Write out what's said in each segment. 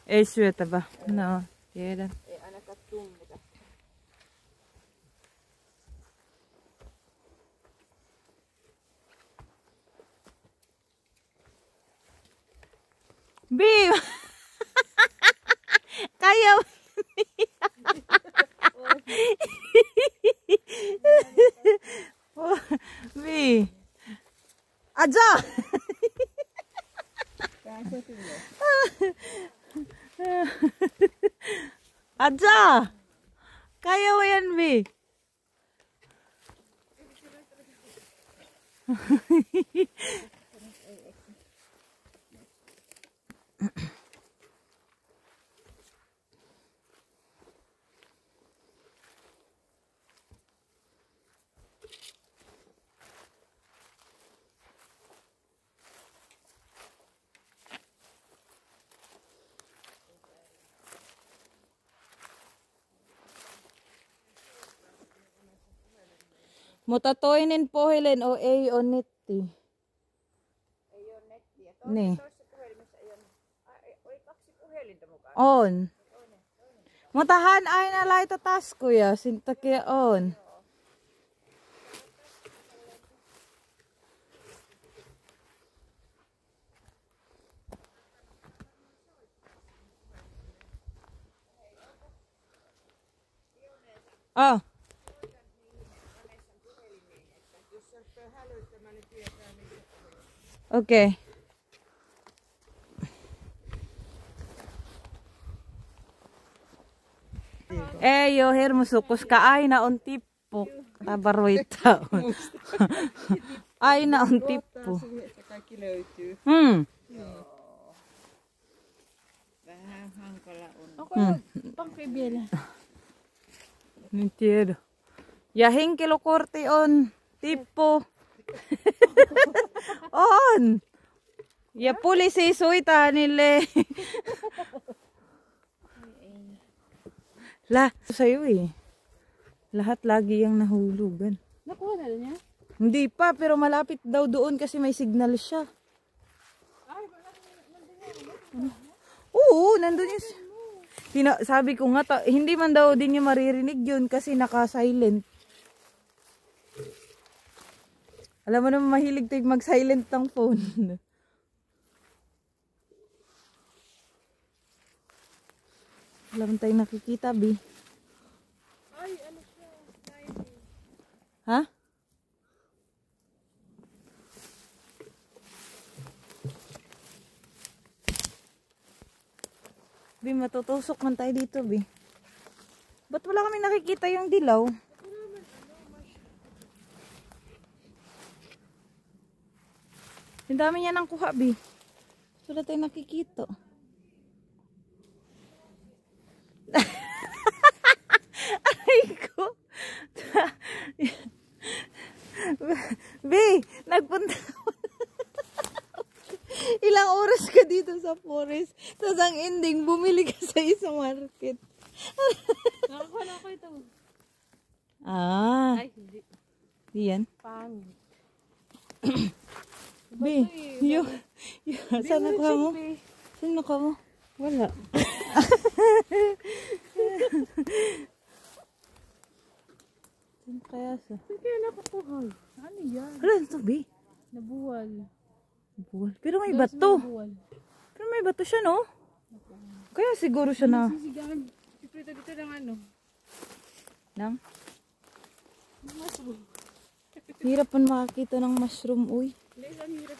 Ei syötävä. No, tiedän. Ei ainakaan tunneta. Biim! Kayo! Bi! Aja! Aja! Kaya mo yan, Bi! Mutta toinen puhelin on ei ole netti. Ei ole nettiä. Niin. Toisessa puhelimessa ei ole. Oli 2 puhelinta mukana. On. Mutta hän aina laita taskuja, sen takia on. Oh. Okei. Okay. Ei ole hermosu, koska aina on tippu. Varoittaa. Aina on tippu. Kaikki löytyy. Vähän hankala on. Onko pankki vielä? En tiedä. Ja henkilökortti on tippu. On. Ja poliisi soittaa niille. Lah, sa'yo eh. Lahat lagi yung nahulugan. Nakuha na niya? Hindi pa, pero malapit daw doon kasi may signal siya. Oo, nandun yung... Sabi ko nga, hindi man daw din yung maririnig yun kasi naka-silent. Alam mo naman mahilig tayo mag-silent ng phone. Wala man tayong nakikita, Bi. Ay, ano siya? Ha? Bi, matutusok man tayo dito, Bi. Ba't wala kami nakikita yung dilaw? Ang dami niya nang kuha, Bi. Wala tayo nakikita. Aray ko. Bi, nagpunta ilang oras ka dito sa forest. Tapos ang ending, bumili ka sa isang market. Nakakuha na ako ito. Ah. Ay, hindi. Yan. Pangit. Bi, saan nakuha mo? Saan nakuha mo? Wala. Saan kaya sa? Saan kaya nakakuha? Ano yan? Wala ito, Bi. Nabuwal. Buwal. Pero may bato. Nabuwal. Pero may bato siya, no? Kaya siguro siya na. Sisigahan. Iprito dito ng ano? Nang? Mushroom. Hirap man makakita ng mushroom, uy. Hindi, ang hirap.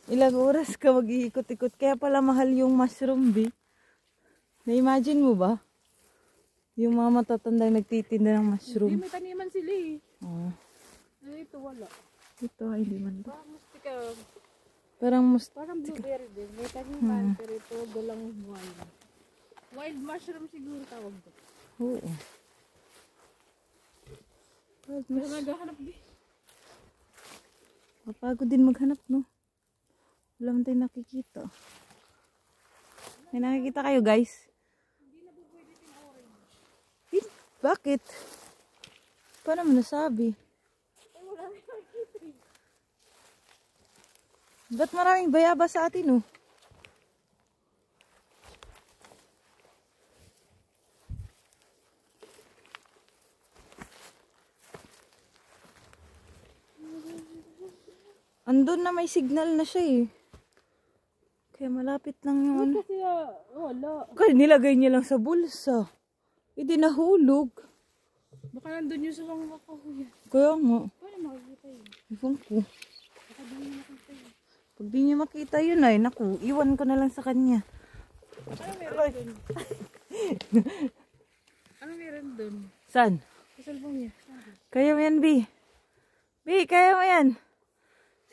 Ilang oras ka mag-iikot-ikot. Kaya pala mahal yung mushroom, Bi. Na-imagine mo ba? Yung mga matatandang nagtitinda ng mushroom. Hindi, may taniman sila eh. Oh. Ano ito, wala. Ito, ay hindi man. Parang mustika. Parang Parang blueberry din. May taniman, pero ito galang wild. Wild mushroom siguro tawag ko. Oo. Pero naghahanap din. Mapagod din maghanap, no? Wala man tayong nakikita. May nakikita kayo, guys? Eh, bakit? Paano mo nasabi? Ay, wala rin nakikita eh. Ba't maraming bayaba sa atin, oh? Andun na may signal na siya eh. Kaya malapit lang yung ano. Kasi wala. Kaya nilagay niya lang sa bulsa. Hindi nahulog. Baka nandun yung sa mga kahuyan. Kaya nga. Paano makikita yun? Iwan ko. Baka di niya makita yun. Pag di niya makita yun ay, naku, iwan ko na lang sa kanya. Ano meron dun? Ano meron dun? Saan? Sa cellphone niya. Kaya mo yan, B. B, kaya mo yan.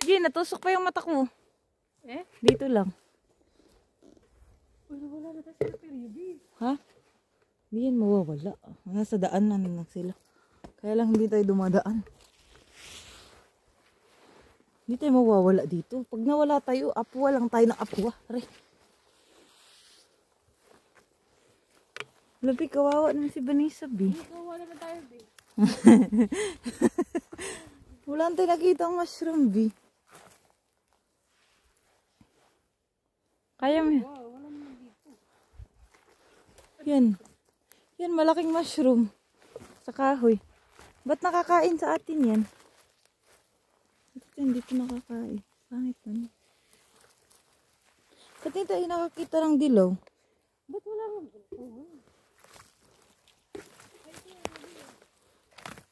Sige, natusok pa yung mata ko. Eh? Dito lang. Wala na tayo sa period. Ha? Hindi yan mawawala. Nasa daanan na sila. Kaya lang hindi tayo dumadaan. Hindi tayo mawawala dito. Pag nawala tayo, apwa lang tayo ng apwa. Aray. Labi, kawawa naman si Vanessa, B. Wala na tayo, B. Wala tayo nakita ang mushroom, B. Kaya mo. Wow, wala naman dito. Yan. Yan, malaking mushroom. Sa kahoy. Ba't nakakain sa atin yan? Ito hindi ko nakakain. Pangit man. Ba't hindi tayo nakakita ng dilaw? Ba't wala mo?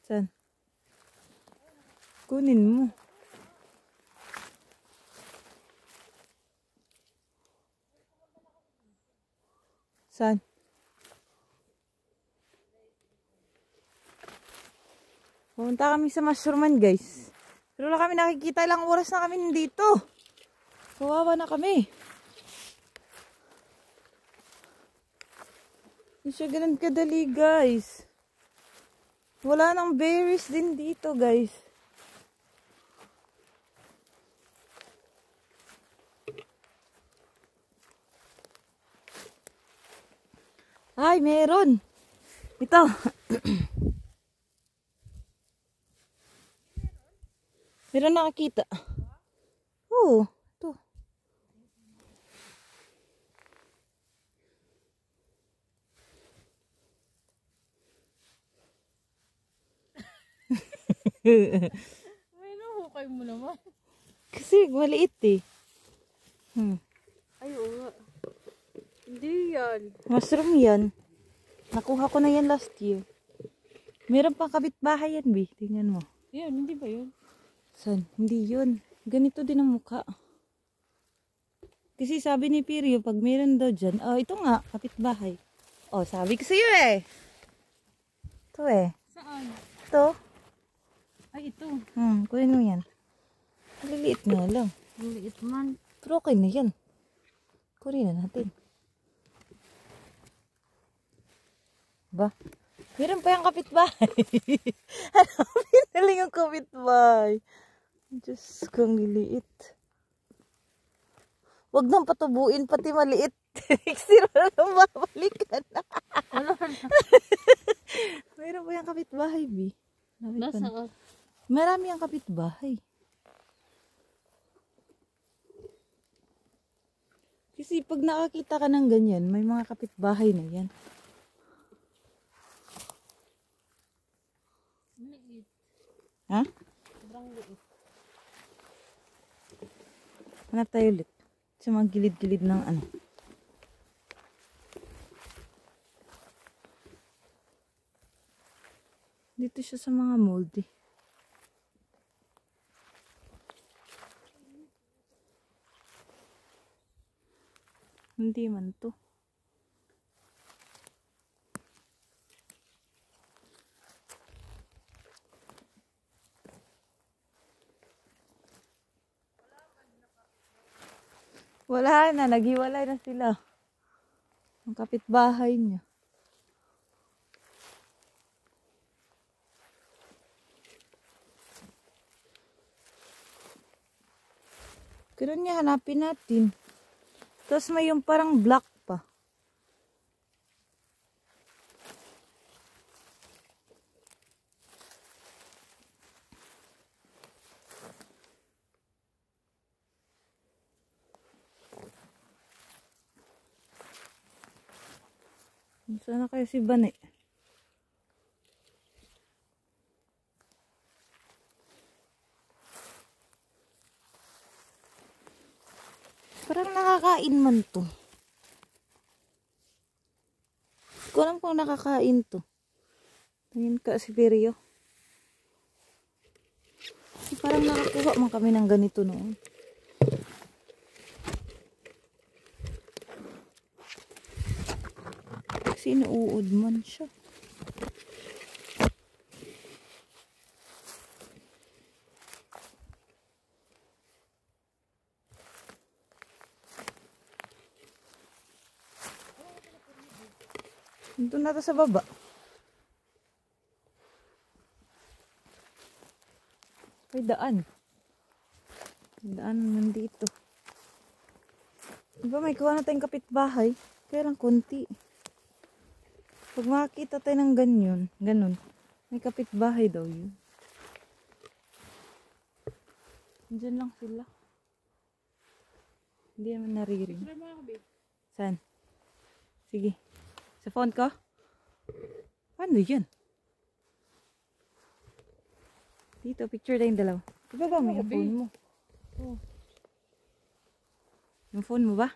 Saan? Kunin mo. Saan? Pumunta kami sa mushrooman, guys. Pero wala kami nakikita, ilang oras na kami nandito. Kawawa na kami. Hindi siya ganun kadali, guys. Wala nang berries din dito, guys. Ay, meron. Ito. Meron nakakita. Oo, ito. Ay, nahuhukay mo naman. Kasi maliit eh. Ay, oo nga. Hindi yan. Mushroom yan. Nakuha ko na yan last year. Meron pang kapitbahay yan, B. Tingnan mo. Yan, hindi ba yun? San? Hindi yun. Ganito din ang mukha. Kasi sabi ni Pirio, pag meron daw dyan, oh, ito nga, kapitbahay. Oh, sabi ko sa'yo eh. Ito eh. Saan? Ito. Ay, ito. Kunin mo yan. Maliliit nga lang. Ang liit man. Pero okay na yan. Kunin na natin. Ba? Meron pa yung kapitbahay. Hanapin na lang yung kapitbahay. Diyos ko, ang liliit. Huwag nang patubuin, pati maliit. Siro na lang babalikan. Meron pa yung kapitbahay, B. Nasaan? Marami ang kapitbahay. Kasi pag nakakita ka ng ganyan, may mga kapitbahay na yan. Liit. Ha? Sobrang liit. Hanap tayo ulit. Sa mga gilid-gilid ng ano. Dito siya sa mga moldy. Hindi man to. Wala na, naghiwalay na sila. Ang kapitbahay niya. Ganun niya, hanapin natin. Tapos may yung parang black pa. Sana kayo si Bane? nakakain man to. Hindi ko alam kung nakakain to. Tingin ka si Perio. Parang nakakuha man kami ng ganito noon. Kasi inuud man siya. Dito na to sa baba. May daan. May daan nandito. Diba may kuha na tayong kapitbahay? Kaya lang konti. Pag makakita tayo ng ganun, may kapitbahay daw yun. Diyan lang sila. Hindi naman naririnig. Saan? Sige. Sa phone ko? Ano yan? Dito, picture tayong dalawa. Diba ba may phone mo? Oh. Yung phone mo ba?